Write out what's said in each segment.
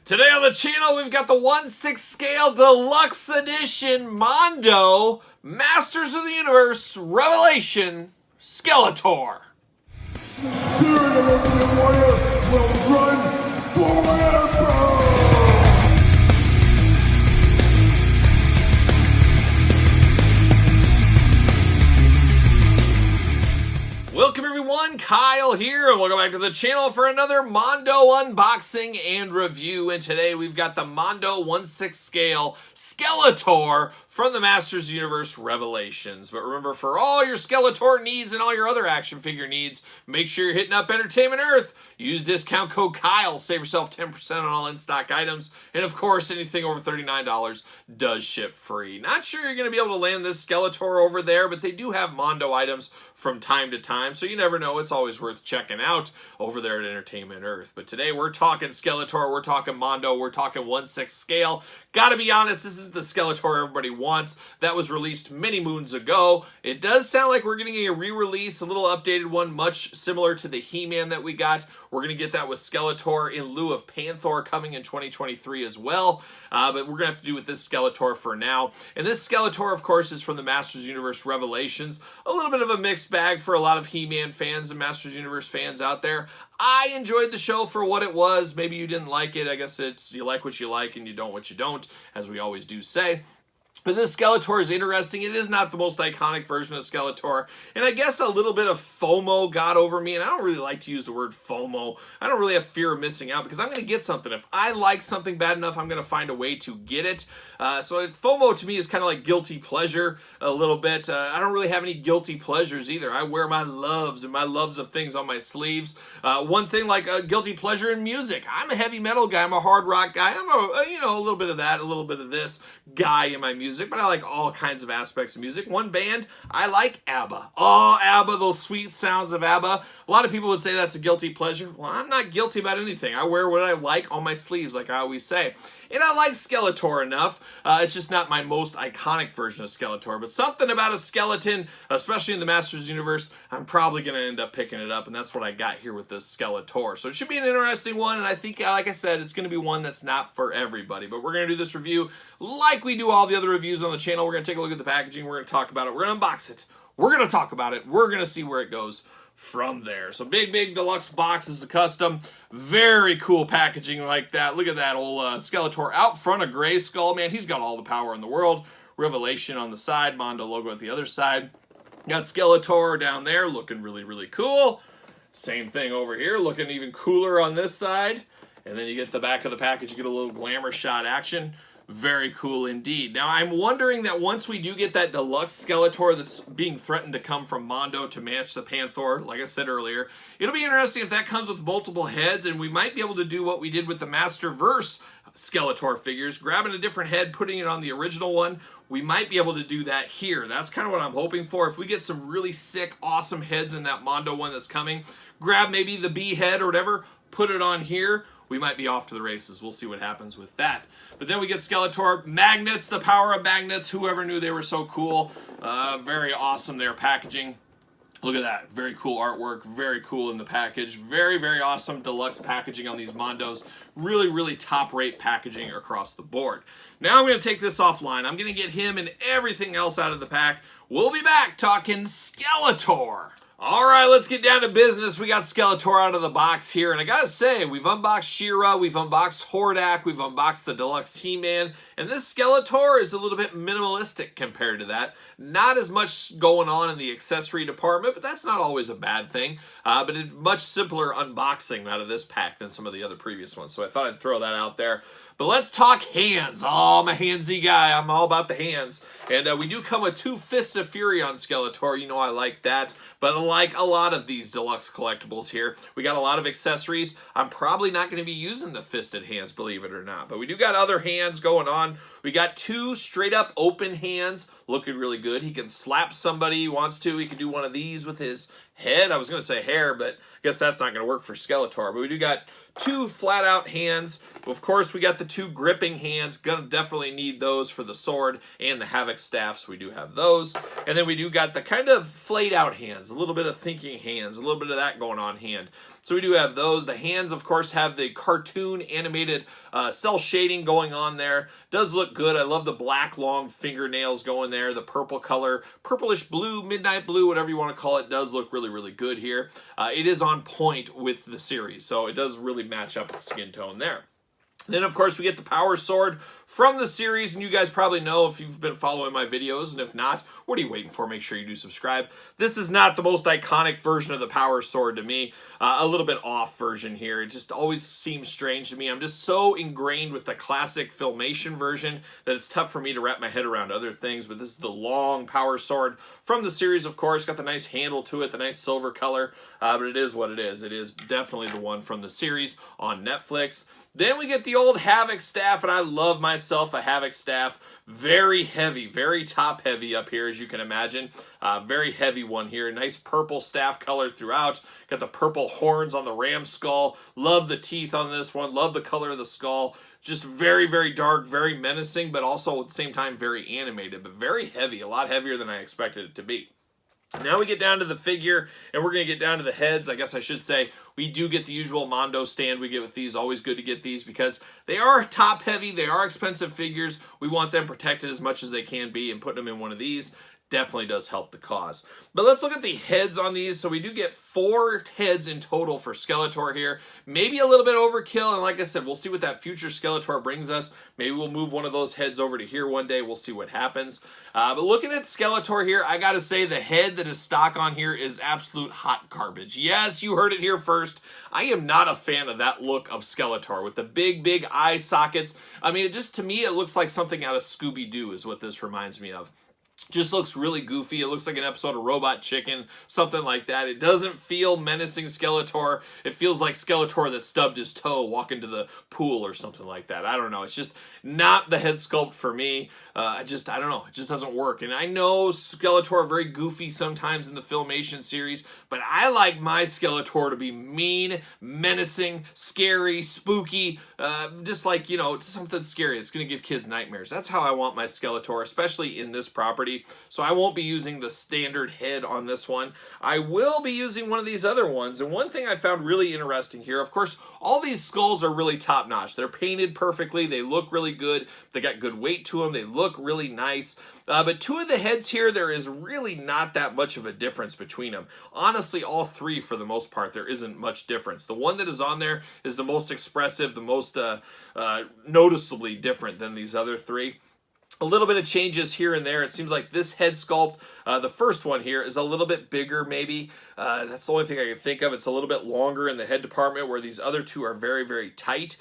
Today on the channel, we've got the 1/6 scale deluxe edition Mondo Masters of the Universe Revelation Skeletor. The spirit of Ultimate Warrior will run forever! Welcome everyone, Kyle here, and welcome back to the channel for another Mondo unboxing and review. And today we've got the Mondo 1/6 scale Skeletor from the Masters of the Universe Revelations. But remember, for all your Skeletor needs and all your other action figure needs, make sure you're hitting up Entertainment Earth. Use discount code Kyle, save yourself 10% on all in-stock items. And of course, anything over $39 does ship free. Not sure you're going to be able to land this Skeletor over there, but they do have Mondo items from time to time, so you never know. It's always worth checking out over there at Entertainment Earth. But today we're talking Skeletor, we're talking Mondo, we're talking 1/6 scale. Gotta be honest, this isn't the Skeletor everybody wants. That was released many moons ago. It does sound like we're getting a re-release, a little updated one, much similar to the He-Man that we got. We're going to get that with Skeletor in lieu of Panther coming in 2023 as well. But we're going to have to do with this Skeletor for now. And this Skeletor, of course, is from the Masters Universe Revelations. A little bit of a mixed bag for a lot of He-Man fans and Masters Universe fans out there. I enjoyed the show for what it was. Maybe you didn't like it. I guess it's you like what you like and you don't what you don't, as we always do say. But this Skeletor is interesting. It is not the most iconic version of Skeletor. And I guess a little bit of FOMO got over me. And I don't really like to use the word FOMO. I don't really have fear of missing out because I'm going to get something. If I like something bad enough, I'm going to find a way to get it. So FOMO to me is kind of like guilty pleasure a little bit. I don't really have any guilty pleasures either. I wear my loves and my loves of things on my sleeves. One thing like a guilty pleasure in music. I'm a heavy metal guy. I'm a hard rock guy. I'm a little bit of that, a little bit of this guy in my music. But I like all kinds of aspects of music. One band, I like ABBA. Oh, ABBA, those sweet sounds of ABBA. A lot of people would say that's a guilty pleasure. Well, I'm not guilty about anything. I wear what I like on my sleeves, like I always say. And I like Skeletor enough. It's just not my most iconic version of Skeletor. But something about a skeleton, especially in the Masters universe, I'm probably going to end up picking it up. And that's what I got here with this Skeletor. So it should be an interesting one. And I think, like I said, it's going to be one that's not for everybody. But we're going to do this review like we do all the other reviews on the channel. We're going to take a look at the packaging. We're going to talk about it. We're going to unbox it. We're going to talk about it. We're going to see where it goes from there. So big deluxe box is a custom. Very cool packaging like that. Look at that old Skeletor out front of Grayskull. Man, he's got all the power in the world. Revelation on the side. Mondo logo at the other side. Got Skeletor down there looking really cool. Same thing over here looking even cooler on this side. And then you get the back of the package. You get a little glamour shot action. Very cool indeed. Now, I'm wondering that once we do get that deluxe Skeletor that's being threatened to come from Mondo to match the Panther, like I said earlier, it'll be interesting if that comes with multiple heads, and we might be able to do what we did with the Masterverse Skeletor figures, grabbing a different head, putting it on the original one. We might be able to do that here. That's kind of what I'm hoping for. If we get some really sick, awesome heads in that Mondo one that's coming, grab maybe the B head or whatever, put it on here. We might be off to the races. We'll see what happens with that. But then we get Skeletor. Magnets, the power of magnets. Whoever knew they were so cool. Very awesome their packaging. Look at that. Very cool artwork. Very cool in the package. Very awesome deluxe packaging on these Mondos. Really top-rate packaging across the board. Now I'm going to take this offline. I'm going to get him and everything else out of the pack. We'll be back talking Skeletor. Alright, let's get down to business. We got Skeletor out of the box here, and I gotta say, we've unboxed She-Ra, we've unboxed Hordak, we've unboxed the Deluxe He-Man, and this Skeletor is a little bit minimalistic compared to that. Not as much going on in the accessory department, but that's not always a bad thing. But it's much simpler unboxing out of this pack than some of the other previous ones, so I thought I'd throw that out there. But let's talk hands. Oh, I'm a handsy guy. I'm all about the hands. And we do come with 2 Fists of Fury on Skeletor. You know I like that. But like a lot of these deluxe collectibles here, we got a lot of accessories. I'm probably not going to be using the fisted hands, believe it or not. But we do got other hands going on. We got 2 straight up open hands looking really good. He can slap somebody he wants to. He can do one of these with his head. I was going to say hair, but I guess that's not going to work for Skeletor. But we do got 2 flat out hands. Of course, we got the 2 gripping hands. Gonna definitely need those for the sword and the Havoc staff, so we do have those. And then we do got the kind of flayed out hands, a little bit of thinking hands, a little bit of that going on hand. So we do have those. The hands, of course, have the cartoon animated cell shading going on there. Does look good. I love the black long fingernails going there. The purple color, purplish blue, midnight blue, whatever you want to call it, does look really, really good here. It is on point with the series, so it does really match up with skin tone there. Then, of course, we get the Power Sword from the series, and you guys probably know if you've been following my videos, and if not, what are you waiting for? Make sure you do subscribe. This is not the most iconic version of the Power Sword to me. A little bit off version here. It just always seems strange to me. I'm just so ingrained with the classic Filmation version that it's tough for me to wrap my head around other things, but this is the long Power Sword from the series, of course. Got the nice handle to it, the nice silver color, but it is what it is. It is definitely the one from the series on Netflix. Then we get the old Havoc staff, and I love myself a Havoc staff. Very heavy, very top heavy up here, as you can imagine. Very heavy one here. Nice purple staff color throughout. Got the purple horns on the ram skull. Love the teeth on this one. Love the color of the skull. Just very, very dark, very menacing, but also at the same time very animated, but very heavy. A lot heavier than I expected it to be. Now we get down to the figure, and we're going to get down to the heads. I guess I should say we do get the usual Mondo stand we get with these. Always good to get these because they are top heavy. They are expensive figures. We want them protected as much as they can be, and putting them in one of these definitely does help the cause. But let's look at the heads on these. So we do get 4 heads in total for Skeletor here. Maybe a little bit overkill, and like I said, we'll see what that future Skeletor brings us. Maybe we'll move one of those heads over to here one day. We'll see what happens. But looking at Skeletor here, I gotta say the head that is stock on here is absolute hot garbage. Yes, you heard it here first. I am not a fan of that look of Skeletor with the big, big eye sockets. I mean, to me, it looks like something out of Scooby-Doo is what this reminds me of. Just looks really goofy. It looks like an episode of Robot Chicken, something like that. It doesn't feel menacing Skeletor. It feels like Skeletor that stubbed his toe walking to the pool or something like that. I don't know. It's just not the head sculpt for me. I don't know. It just doesn't work. And I know Skeletor very goofy sometimes in the Filmation series, but I like my Skeletor to be mean, menacing, scary, spooky, just like, you know, something scary that's going to give kids nightmares. That's how I want my Skeletor, especially in this property. So I won't be using the standard head on this one. I will be using one of these other ones. And one thing I found really interesting here, of course, all these skulls are really top-notch. They're painted perfectly. They look really good. They got good weight to them. They look really nice. But 2 of the heads here, there is really not that much of a difference between them. Honestly, all 3, for the most part, there isn't much difference. The one that is on there is the most expressive, the most noticeably different than these other 3. A little bit of changes here and there. It seems like this head sculpt, the first one here, is a little bit bigger maybe. That's the only thing I can think of. It's a little bit longer in the head department where these other 2 are very, very tight.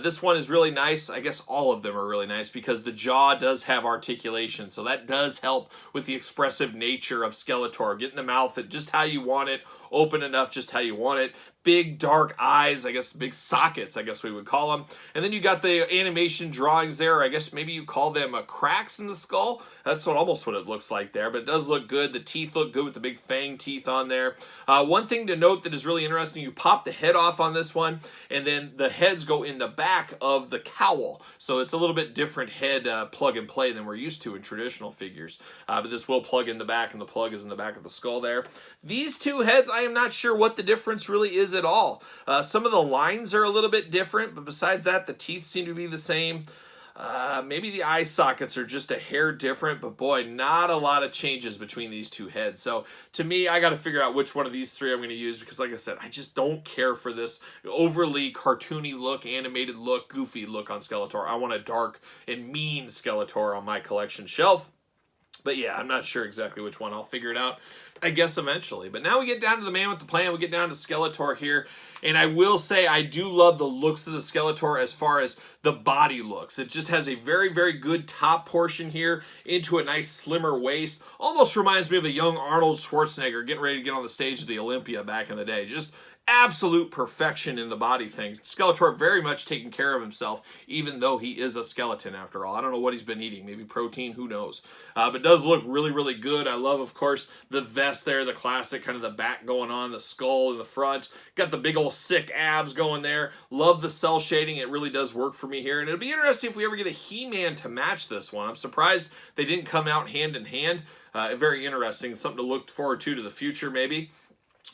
This one is really nice. I guess all of them are really nice because the jaw does have articulation. So that does help with the expressive nature of Skeletor. Getting the mouth at just how you want it, open enough just how you want it. Big dark eyes, I guess big sockets, I guess we would call them. And then you got the animation drawings there. I guess maybe you call them cracks in the skull. That's almost what it looks like there, but it does look good. The teeth look good with the big fang teeth on there. One thing to note that is really interesting, you pop the head off on this one, and then the heads go in the back of the cowl. So it's a little bit different head plug and play than we're used to in traditional figures. But this will plug in the back, and the plug is in the back of the skull there. These 2 heads, I am not sure what the difference really is at all. Some of the lines are a little bit different, but besides that, the teeth seem to be the same. Maybe the eye sockets are just a hair different, but boy, not a lot of changes between these 2 heads. So to me, I got to figure out which one of these 3 I'm going to use because like I said, I just don't care for this overly cartoony look, animated look, goofy look on Skeletor. I want a dark and mean Skeletor on my collection shelf. But yeah, I'm not sure exactly which one. I'll figure it out, I guess, eventually. But now we get down to the man with the plan. We get down to Skeletor here. And I will say I do love the looks of the Skeletor as far as the body looks. It just has a very, very good top portion here into a nice slimmer waist. Almost reminds me of a young Arnold Schwarzenegger getting ready to get on the stage of the Olympia back in the day. Just absolute perfection in the body thing. Skeletor very much taking care of himself, even though he is a skeleton after all. I don't know what he's been eating. Maybe protein, who knows. But does look really, really good. I love, of course, the vest there, the classic, kind of the back going on, the skull in the front. Got the big old sick abs going there. Love the cell shading. It really does work for me here. And it'll be interesting if we ever get a He-Man to match this one. I'm surprised they didn't come out hand in hand. Very interesting. Something to look forward to the future, maybe.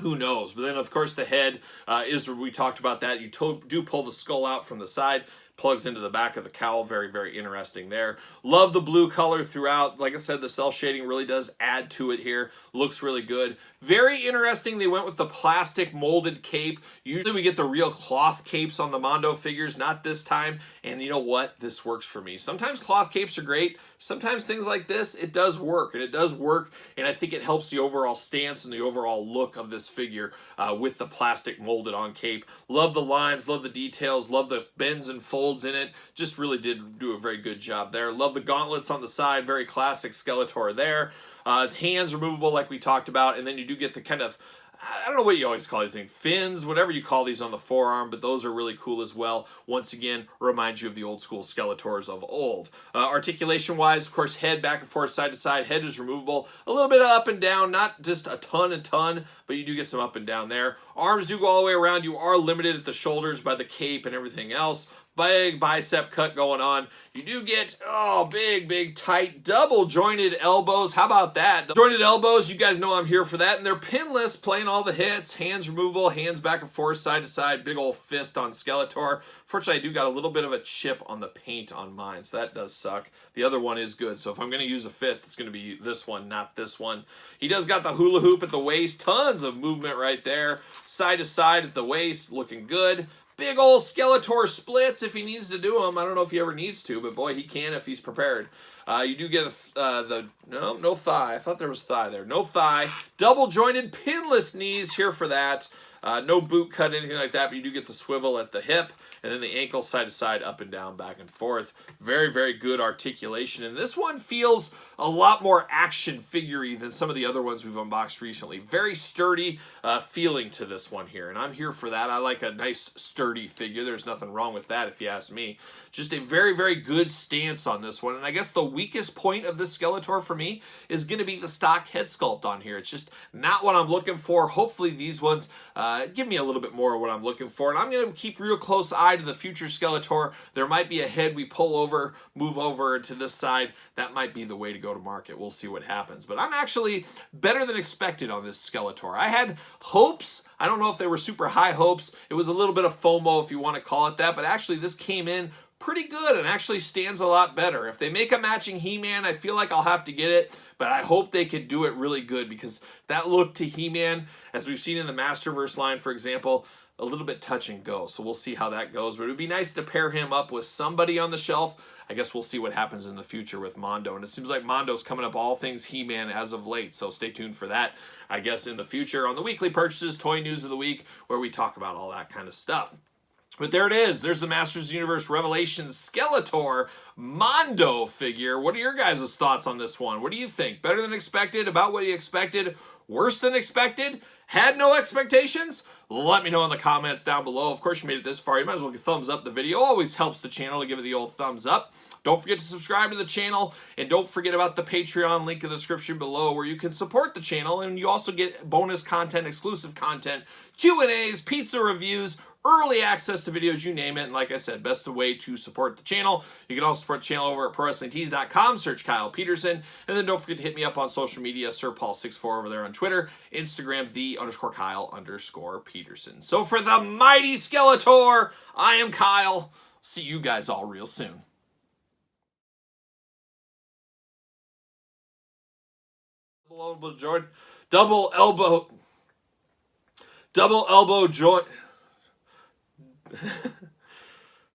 Who knows? But then, of course, the head is, we talked about that. You do pull the skull out from the side, plugs into the back of the cowl. Very, very interesting there. Love the blue color throughout. Like I said, the cell shading really does add to it here. Looks really good. Very interesting. They went with the plastic molded cape. Usually we get the real cloth capes on the Mondo figures. Not this time. And you know what? This works for me. Sometimes cloth capes are great. Sometimes things like this, it does work. And it does work. And I think it helps the overall stance and the overall look of this figure with the plastic molded on cape. Love the lines. Love the details. Love the bends and folds in it. Just really did do a very good job there. Love the gauntlets on the side. Very classic Skeletor there. Hands removable like we talked about. And then you do get the kind of, I don't know what you always call these things, fins, whatever you call these on the forearm, but those are really cool as well. Once again, reminds you of the old school Skeletors of old. Articulation-wise, of course, head back and forth, side to side. Head is removable. A little bit of up and down, not just a ton, but you do get some up and down there. Arms do go all the way around. You are limited at the shoulders by the cape and everything else. Big bicep cut going on. You do get, oh, big, tight, double jointed elbows. How about that? Jointed elbows, you guys know I'm here for that. And they're pinless, playing all the hits. Hands removable, hands back and forth, side to side. Big old fist on Skeletor. Fortunately, I do got a little bit of a chip on the paint on mine, so that does suck. The other one is good, so if I'm going to use a fist, it's going to be this one, not this one. He does got the hula hoop at the waist. Tons of movement right there. Side to side at the waist, looking good. Big old Skeletor splits if he needs to do them. I don't know if he ever needs to, but boy, he can if he's prepared. You do get no thigh. I thought there was thigh there. No thigh. Double jointed pinless knees here for that. No boot cut, anything like that, but you do get the swivel at the hip, and then the ankle side to side, up and down, back and forth. Very, very good articulation. And this one feels a lot more action figure-y than some of the other ones we've unboxed recently. Very sturdy feeling to this one here, and I'm here for that. I like a nice, sturdy figure. There's nothing wrong with that, if you ask me. Just a very, very good stance on this one. And I guess the weakest point of this Skeletor for me is going to be the stock head sculpt on here. It's just not what I'm looking for. Hopefully these ones give me a little bit more of what I'm looking for. And I'm going to keep real close eye to the future Skeletor. There might be a head we pull over, move over to this side. That might be the way to go to market. We'll see what happens. But I'm actually better than expected on this Skeletor. I had hopes. I don't know if they were super high hopes. It was a little bit of FOMO, if you want to call it that. But actually, this came in pretty good and actually stands a lot better. If they make a matching He-Man, I feel like I'll have to get it, but I hope they could do it really good because that look to He-Man, as we've seen in the Masterverse line, for example, a little bit touch and go. So we'll see how that goes, but it would be nice to pair him up with somebody on the shelf. I guess we'll see what happens in the future with Mondo, and it seems like Mondo's coming up all things He-Man as of late, so stay tuned for that, I guess, in the future on the weekly purchases, Toy News of the Week, where we talk about all that kind of stuff. But there it is. There's the Masters of the Universe Revelation Skeletor Mondo figure. What are your guys' thoughts on this one? What do you think? Better than expected? About what you expected? Worse than expected? Had no expectations? Let me know in the comments down below. Of course, you made it this far. You might as well give thumbs up the video. Always helps the channel to give it the old thumbs up. Don't forget to subscribe to the channel. And don't forget about the Patreon link in the description below where you can support the channel. And you also get bonus content, exclusive content, Q&As, pizza reviews, early access to videos, you name it. And like I said, best way to support the channel. You can also support the channel over at ProWrestlingTees.com. Search Kyle Peterson. And then don't forget to hit me up on social media, SirPaul64 over there on Twitter, Instagram, _Kyle_Peterson. So for the mighty Skeletor, I am Kyle. See you guys all real soon. Double elbow joint.